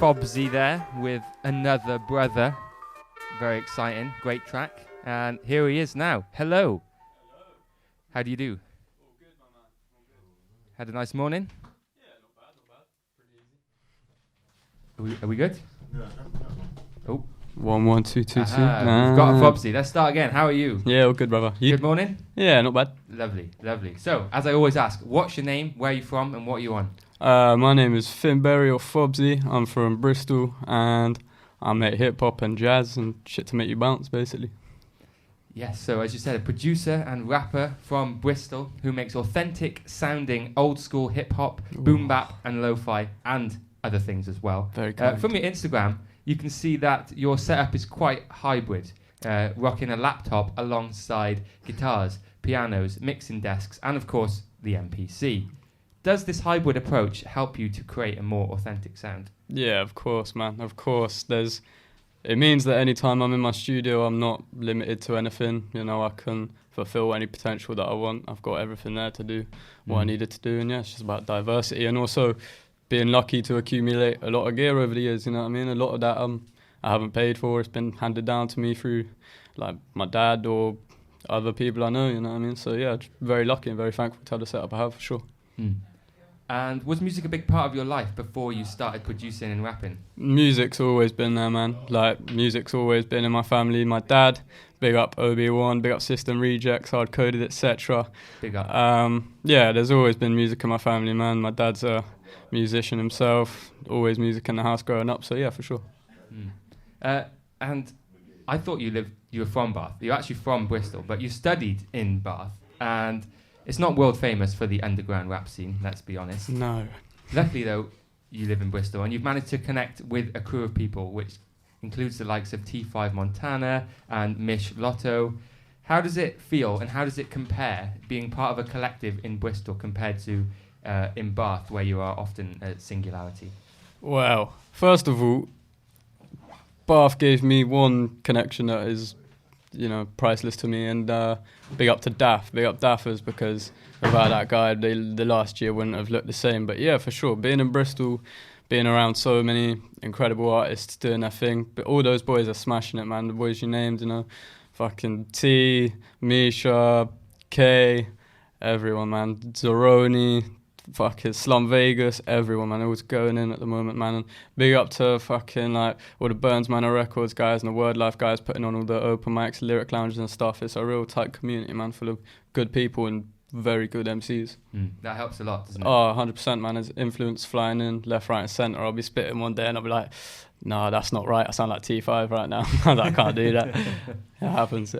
Fobzy there with Another Brother. Very exciting, great track. And here he is now. Hello. How do you do? All good, my man. All good. Had a nice morning? Yeah, not bad. Pretty easy. Are we good? Oh. 1 1 2 2 2. We've got a Fobzy. Let's start again. How are you? Yeah, all good, brother. You? Good morning? Yeah, not bad. Lovely, lovely. So, as I always ask, what's your name, where are you from, and what are you on? My name is Finberry or Fobzy. I'm from Bristol, and I make hip-hop and jazz and shit to make you bounce, basically. Yes, so as you said, a producer and rapper from Bristol who makes authentic sounding old school hip-hop, boom bap and lo-fi and other things as well. Very kind. From your Instagram, you can see that your setup is quite hybrid, rocking a laptop alongside guitars, pianos, mixing desks, and of course, the MPC. Does this hybrid approach help you to create a more authentic sound? Yeah, of course, man. Of course. It means that anytime I'm in my studio, I'm not limited to anything. You know, I can fulfill any potential that I want. I've got everything there to do what I needed to do. And yeah, it's just about diversity and also being lucky to accumulate a lot of gear over the years. You know what I mean? A lot of that I haven't paid for. It's been handed down to me through like my dad or other people I know. You know what I mean? So yeah, very lucky and very thankful to have the setup I have, for sure. And was music a big part of your life before you started producing and rapping? Music's always been there, man. Like, music's always been in my family. My dad, big up OB1, big up System Rejects, Hard Coded, etc. Big up. Yeah, there's always been music in my family, man. My dad's a musician himself, always music in the house growing up, so yeah, for sure. And I thought you were from Bath. You're actually from Bristol, but you studied in Bath, and it's not world famous for the underground rap scene, let's be honest. No. Luckily, though, you live in Bristol, and you've managed to connect with a crew of people, which includes the likes of T5 Montana and Mish Lotto. How does it feel, and how does it compare, being part of a collective in Bristol compared to in Bath, where you are often a singularity? Well, first of all, Bath gave me one connection that is, you know, priceless to me, and big up to Daff, big up Daffers, because without that guy, the last year wouldn't have looked the same. But yeah, for sure, being in Bristol, being around so many incredible artists doing their thing, but all those boys are smashing it, man. The boys you named, you know, fucking T, Misha, K, everyone, man, Zoroni, fucking Slum Vegas, everyone, man, always going in at the moment, man. And big up to fucking like all the Burns Manor Records guys and the Word Life guys putting on all the open mics, lyric lounges and stuff. It's a real tight community, man, full of good people and very good MCs. That helps a lot, doesn't it? Oh, 100%, man. There's influence flying in left, right and centre. I'll be spitting one day and I'll be like, no, that's not right. I sound like T5 right now. I can't do that. It happens.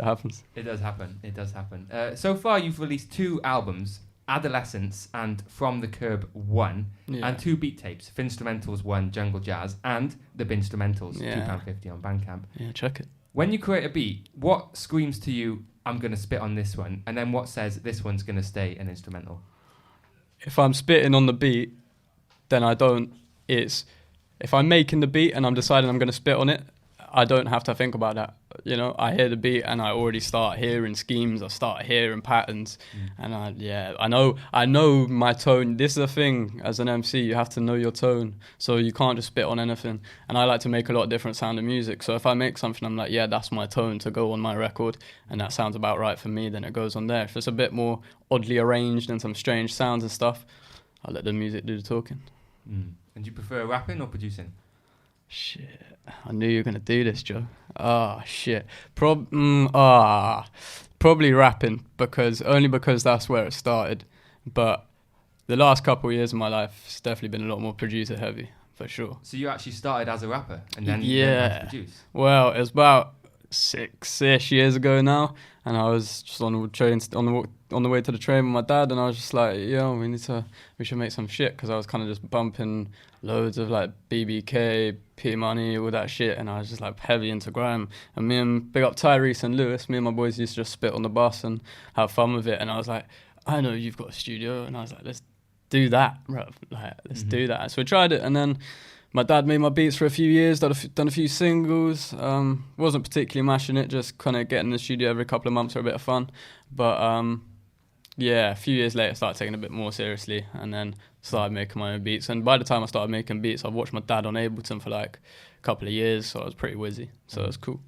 It does happen. So far, you've released 2 albums, Adolescence and From the Curb 1, and 2 beat tapes, Finstrumentals 1, Jungle Jazz, and the Binstrumentals, £2.50 on Bandcamp. Yeah, check it. When you create a beat, what screams to you, I'm going to spit on this one, and then what says this one's going to stay an instrumental? If I'm spitting on the beat, then if I'm making the beat and I'm deciding I'm going to spit on it, I don't have to think about that. You know, I hear the beat and I already start hearing schemes. I start hearing patterns, and I know my tone. This is the thing as an MC, you have to know your tone, so you can't just spit on anything. And I like to make a lot of different sounding music. So if I make something, I'm like, yeah, that's my tone to go on my record, and that sounds about right for me. Then it goes on there. If it's a bit more oddly arranged and some strange sounds and stuff, I'll let the music do the talking. And do you prefer rapping or producing? Shit, I knew you were going to do this, Joe. Shit. Probably rapping, because that's where it started. But the last couple of years of my life, it's definitely been a lot more producer heavy, for sure. So you actually started as a rapper and then you learned how to produce? Well, it was about 6-ish years ago now, and I was just on the train, on the way to the train with my dad, and I was just like, yo, we should make some shit, because I was kind of just bumping loads of like BBK, P Money, all that shit, and I was just like heavy into grime. And big up Tyrese and Lewis, me and my boys used to just spit on the bus and have fun with it. And I was like, I know you've got a studio, and I was like, let's do that, bro. Like, let's do that. So we tried it, and then my dad made my beats for a few years, done a few singles. Wasn't particularly mashing it, just kind of getting in the studio every couple of months for a bit of fun. But a few years later, I started taking it a bit more seriously, and then started making my own beats. And by the time I started making beats, I've watched my dad on Ableton for like a couple of years, so I was pretty whizzy. So it was cool.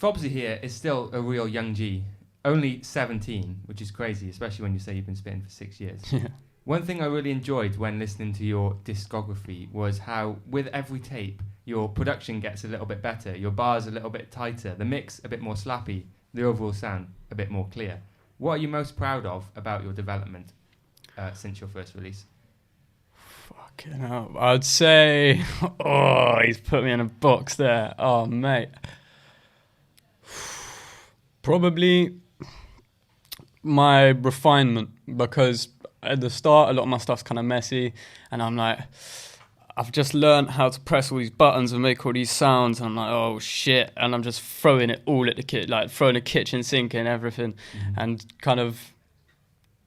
Fobzy here is still a real young G, only 17, which is crazy, especially when you say you've been spitting for 6 years. Yeah. One thing I really enjoyed when listening to your discography was how, with every tape, your production gets a little bit better, your bars a little bit tighter, the mix a bit more slappy, the overall sound a bit more clear. What are you most proud of about your development since your first release? Fucking hell. I'd say... Oh, he's put me in a box there. Oh, mate. Probably my refinement, because at the start, a lot of my stuff's kind of messy, and I'm like... I've just learned how to press all these buttons and make all these sounds, and I'm like, oh shit, and I'm just throwing it all at the kit, like throwing a kitchen sink and everything, and kind of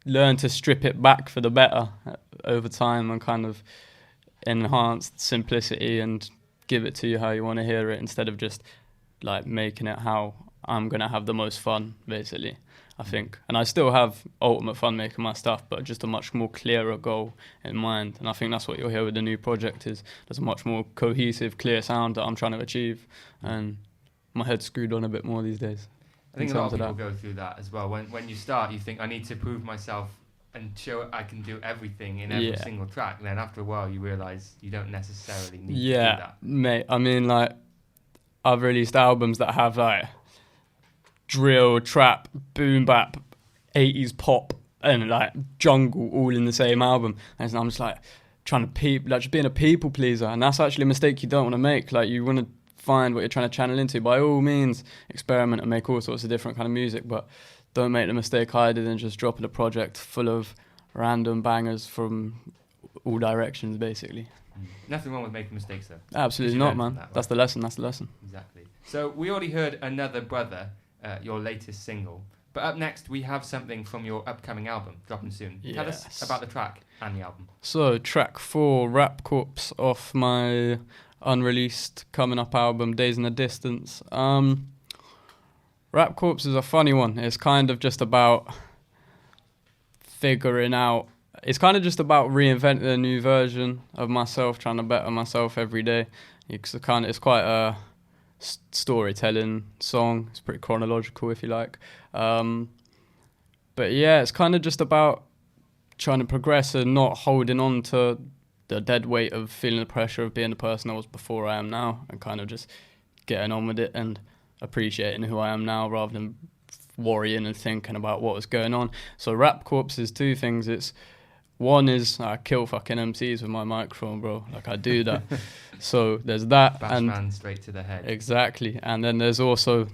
learn to strip it back for the better over time and kind of enhance simplicity and give it to you how you want to hear it, instead of just like making it how I'm going to have the most fun, basically, I think. And I still have ultimate fun making my stuff, but just a much more clearer goal in mind. And I think that's what you'll hear with the new project, is there's a much more cohesive, clear sound that I'm trying to achieve. And my head's screwed on a bit more these days. I think a lot of people go through that as well. When you start, you think, I need to prove myself and show I can do everything in every single track. And then after a while, you realise you don't necessarily need to do that. Yeah, mate. I mean, like, I've released albums that have, like, drill, trap, boom bap, 80s pop, and like jungle all in the same album. And I'm just like trying to just being a people pleaser, and that's actually a mistake you don't want to make. Like, you want to find what you're trying to channel into. By all means, experiment and make all sorts of different kind of music, but don't make the mistake I did and just dropping a project full of random bangers from all directions, basically. Nothing wrong with making mistakes, though. Absolutely not, man. That's the lesson. That's the lesson. Exactly. So we already heard Another Brother, your latest single. But up next, we have something from your upcoming album, dropping soon. Yes. Tell us about the track and the album. So, track 4, Rap Corpse, off my unreleased coming up album, Days in the Distance. Rap Corpse is a funny one. It's kind of just about figuring out... It's kind of just about reinventing a new version of myself, trying to better myself every day. It's quite a storytelling song. It's pretty chronological, if you like. But yeah, it's kind of just about trying to progress and not holding on to the dead weight of feeling the pressure of being the person I was before I am now, and kind of just getting on with it and appreciating who I am now rather than worrying and thinking about what was going on. So Rap Corpse is two things. It's one is I kill fucking MCs with my microphone, bro. Like, I do that. So there's that. Bash man straight to the head. Exactly. And then there's also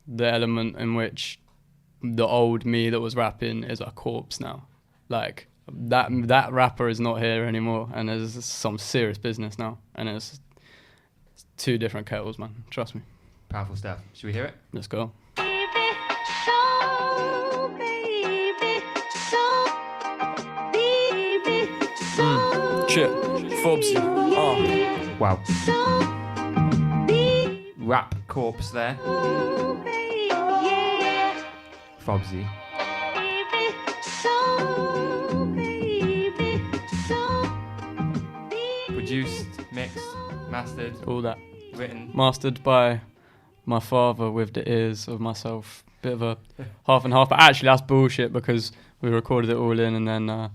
the element in which the old me that was rapping is a corpse now. Like, that rapper is not here anymore, and there's some serious business now. And it's two different kettles, man. Trust me. Powerful stuff. Should we hear it? Let's go. Shit. Fobzy. Oh. Wow. Rap Corpse there. Fobzy. Produced, mixed, mastered, All that. written. Mastered by my father with the ears of myself. Bit of a half and half. But actually, that's bullshit, because we recorded it all in, and then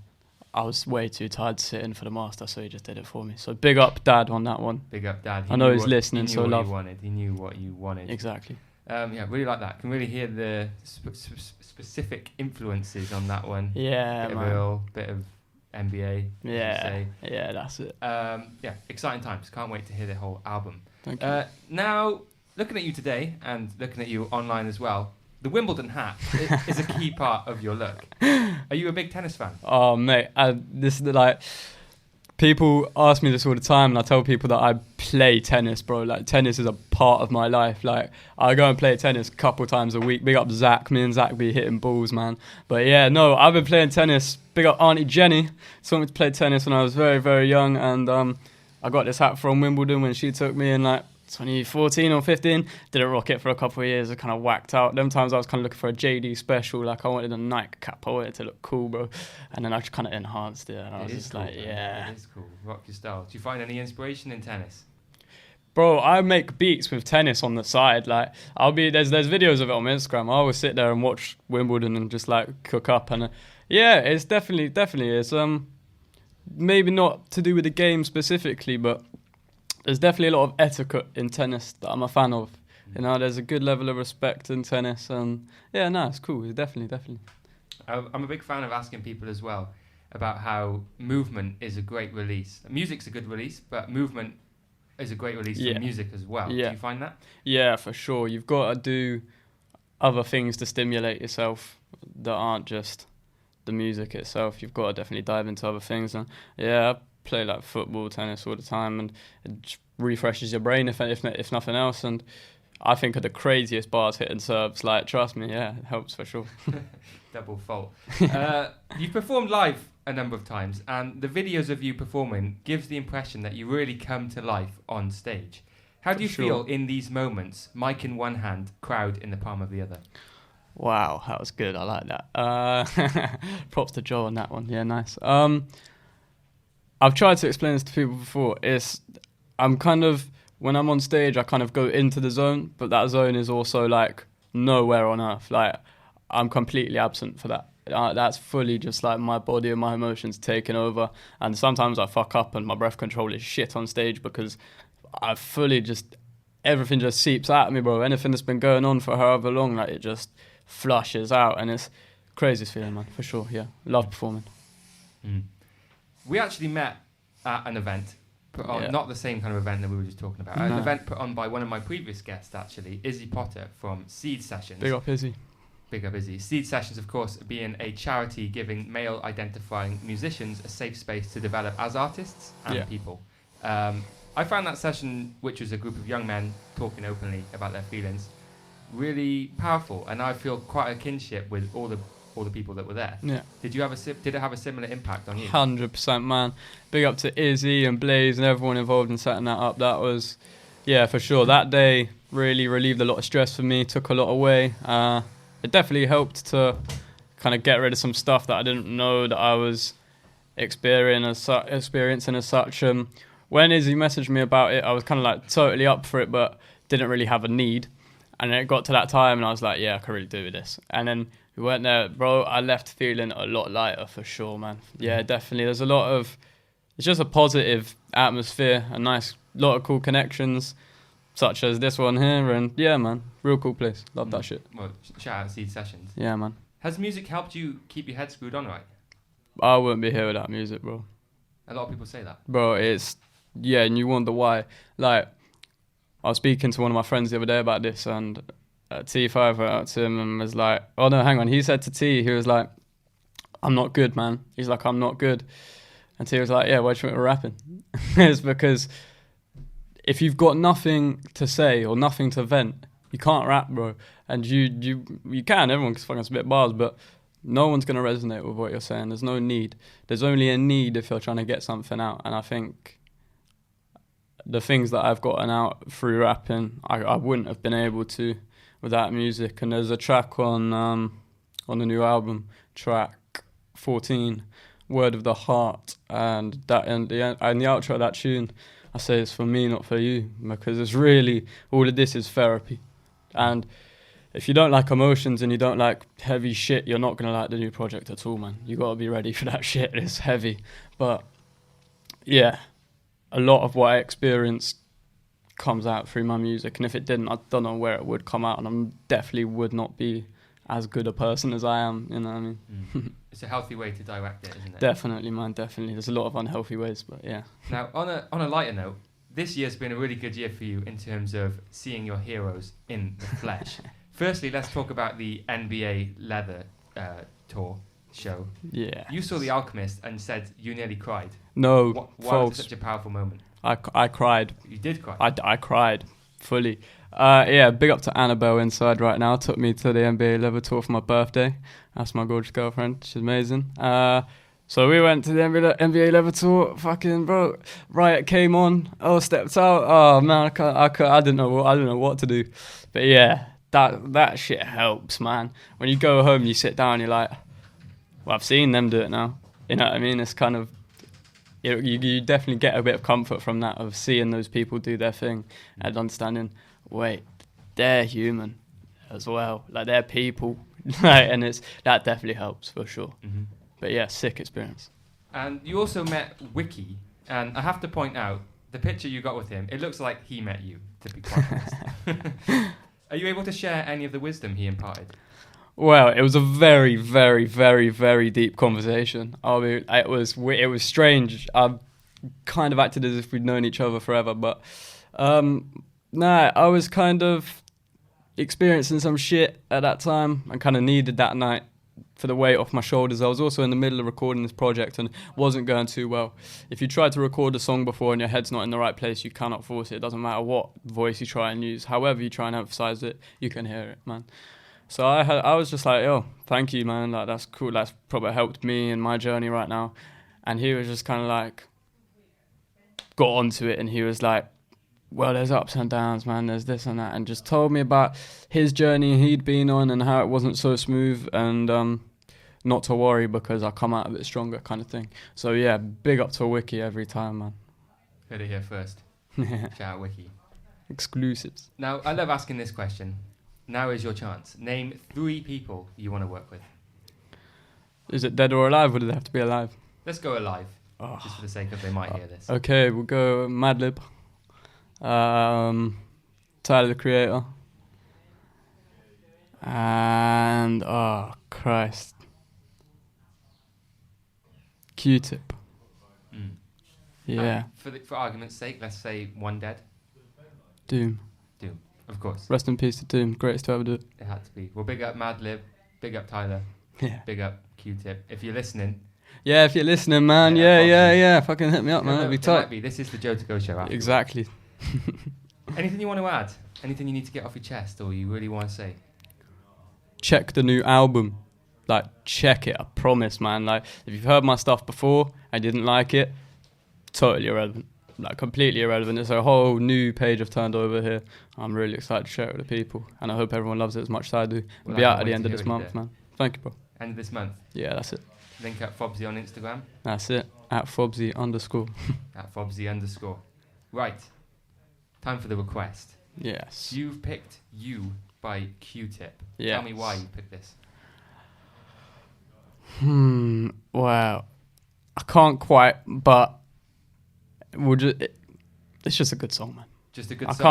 I was way too tired to sit in for the master, so he just did it for me. So big up Dad on that one. Big up Dad. I know he's listening, so love. He knew what you wanted. Exactly. Yeah, really like that. Can really hear the specific influences on that one. Yeah, bit man. Of Earl, bit of NBA. Yeah, yeah, that's it. Yeah, exciting times. Can't wait to hear the whole album. Thank you. Now, looking at you today and looking at you online as well, the Wimbledon hat is a key part of your look. Are you a big tennis fan? Oh, mate, this is like, people ask me this all the time, and I tell people that I play tennis, bro. Like, tennis is a part of my life. Like, I go and play tennis a couple times a week. Big up Zach. Me and Zach be hitting balls, man. But yeah, no, I've been playing tennis. Big up Auntie Jenny. Taught me to play tennis when I was very, very young, and I got this hat from Wimbledon when she took me, and like, 2014 or 15. Didn't rock it for a couple of years. I kind of whacked out. Them times I was kind of looking for a JD special. Like, I wanted a Nike cap. I wanted it to look cool, bro. And then I just kind of enhanced it. And I was just cool, like, man. yeah. It is cool. Rock your style. Do you find any inspiration in tennis? Bro, I make beats with tennis on the side. Like, there's videos of it on my Instagram. I always sit there and watch Wimbledon and just like cook up. And yeah, it's definitely it's maybe not to do with the game specifically, but there's definitely a lot of etiquette in tennis that I'm a fan of. You know, there's a good level of respect in tennis, and yeah, no, it's cool. It's definitely. I'm a big fan of asking people as well about how movement is a great release. Music's a good release, but movement is a great release for music as well. Yeah. Do you find that? Yeah, for sure. You've got to do other things to stimulate yourself that aren't just the music itself. You've got to definitely dive into other things. And yeah, I play like football, tennis all the time, and it just refreshes your brain if nothing else. And I think of the craziest bars hitting serves. Like, trust me, yeah, it helps for sure. Double fault. You've performed live a number of times, and the videos of you performing gives the impression that you really come to life on stage. How do you feel in these moments, mic in one hand, crowd in the palm of the other? Wow, that was good. I like that. Props to Joe on that one. Yeah, nice. I've tried to explain this to people before. When I'm on stage, I kind of go into the zone, but that zone is also like nowhere on earth. Like, I'm completely absent for that. That's fully just like my body and my emotions taking over. And sometimes I fuck up and my breath control is shit on stage because I fully everything just seeps out of me, bro. Anything that's been going on for however long, like, it just flushes out, and it's craziest feeling, man, for sure. Yeah, love performing. We actually met at an event put on, not the same kind of event that we were just talking about. An event put on by one of my previous guests, actually, Izzy Potter from Seed Sessions. Big up Izzy. Big up Izzy. Seed Sessions, of course, being a charity giving male-identifying musicians a safe space to develop as artists and people. I found that session, which was a group of young men talking openly about their feelings, really powerful, and I feel quite a kinship with all the people that were there. Yeah. Did it have a similar impact on you? 100%, man. Big up to Izzy and Blaze and everyone involved in setting that up. That was, yeah, for sure. That day really relieved a lot of stress for me, took a lot away. It definitely helped to kind of get rid of some stuff that I didn't know that I was experiencing as such. When Izzy messaged me about it, I was kind of like totally up for it, but didn't really have a need. And then it got to that time and I was like, yeah, I can really do with this. And then we went there, bro. I left feeling a lot lighter for sure, man. Yeah, definitely. There's it's just a positive atmosphere, a nice lot of cool connections, such as this one here. And yeah, man, real cool place. Love that shit. Well, shout out Seed Sessions. Yeah, man. Has music helped you keep your head screwed on right? I wouldn't be here without music, bro. A lot of people say that. Bro, and you wonder why. Like, I was speaking to one of my friends the other day about this, and T5 went out to him and was like, oh no, hang on. He said to T, he was like, I'm not good, man. He's like, I'm not good. And T was like, yeah, why do you think we're rapping? It's because if you've got nothing to say or nothing to vent, you can't rap, bro. And you can, everyone can fucking spit bars, but no one's going to resonate with what you're saying. There's no need. There's only a need if you're trying to get something out. And I think the things that I've gotten out through rapping, I wouldn't have been able to without music. And there's a track on the new album, track 14, Word of the Heart, and that and the outro of that tune, I say it's for me, not for you, because it's really, all of this is therapy. And if you don't like emotions and you don't like heavy shit, you're not going to like the new project at all, man. You got to be ready for that shit. It's heavy. But yeah, a lot of what I experienced comes out through my music, and if it didn't, I don't know where it would come out, and I definitely would not be as good a person as I am, you know what I mean? It's a healthy way to direct it, isn't it? Definitely, man, definitely. There's a lot of unhealthy ways, but yeah. Now, on a lighter note, this year's been a really good year for you in terms of seeing your heroes in the flesh. Firstly, let's talk about the NBA Leather tour show. Yeah. You saw The Alchemist and said you nearly cried. No, why false. was it such a powerful moment? I cried. You did cry? I cried, fully. Yeah, big up to Annabelle inside right now. Took me to the NBA Leather tour for my birthday. That's my gorgeous girlfriend. She's amazing. So we went to the NBA level tour. Fucking bro, Riot came on. I stepped out. Oh man, I didn't know what to do. But yeah, that shit helps, man. When you go home, you sit down, you're like, well, I've seen them do it now. You know what I mean? It's kind of you definitely get a bit of comfort from that, of seeing those people do their thing and understanding. Wait, they're human as well. Like they're people, and that definitely helps for sure. Mm-hmm. But yeah, sick experience. And you also met Wiki, and I have to point out the picture you got with him. It looks like he met you, to be quite honest. Are you able to share any of the wisdom he imparted? Well, it was a very, very, very, very deep conversation. I mean, it was strange. I kind of acted as if we'd known each other forever, but I was kind of experiencing some shit at that time and kind of needed that night for the weight off my shoulders. I was also in the middle of recording this project and wasn't going too well. If you try to record a song before and your head's not in the right place, you cannot force it. It doesn't matter what voice you try and use. However you try and emphasize it, you can hear it, man. So I was just like, yo, thank you, man. Like, that's cool. That's probably helped me in my journey right now. And he was just kind of like, got onto it, and he was like, well, there's ups and downs, man. There's this and that, and just told me about his journey he'd been on and how it wasn't so smooth, and not to worry because I come out a bit stronger, kind of thing. So yeah, big up to Wiki every time, man. Heard it here first. Shout out Wiki. Exclusives. Now, I love asking this question. Now is your chance. Name 3 people you want to work with. Is it dead or alive, or do they have to be alive? Let's go alive, just for the sake of they might hear this. Okay, we'll go Madlib. Tyler, the Creator. And, oh, Christ. Q-Tip. Mm. Yeah. For argument's sake, let's say one dead. Doom. Of course. Rest in peace to Doom. Greatest to ever do it. It had to be. Well, big up Madlib, big up Tyler, Yeah. big up Q-Tip. If you're listening. Yeah, if you're listening, man. Yeah. Fucking hit me up, man. It'll be tight. This is the Joe to Go show. Afterwards. Exactly. Anything you want to add? Anything you need to get off your chest or you really want to say? Check the new album. Like, check it. I promise, man. Like, if you've heard my stuff before and didn't like it, totally irrelevant. Like, completely irrelevant. There's a whole new page I've turned over here. I'm really excited to share it with the people, and I hope everyone loves it as much as I do. We'll be out at the end of this month, man. Thank you, bro. End of this month? Yeah, that's it. Link up Fobzy on Instagram? That's it. At Fobzy_. At Fobzy_. Right. Time for the request. Yes. You've picked You by Q-Tip. Yes. Tell me why you picked this. Wow. I can't quite, but it's just a good song, man. Just a good I song? I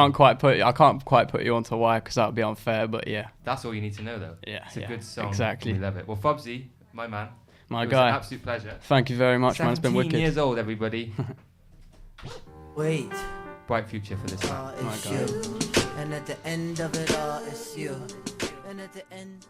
can't quite put you onto why, because that would be unfair, but yeah. That's all you need to know, though. Yeah. It's a good song. Exactly. We love it. Well, Fobzy, my man. My it guy. was an absolute pleasure. Thank you very much, man. It's been wicked. 17 years old, everybody. Wait. Bright future for this man. It's My you. And at the end of it all, it's you. And at the end.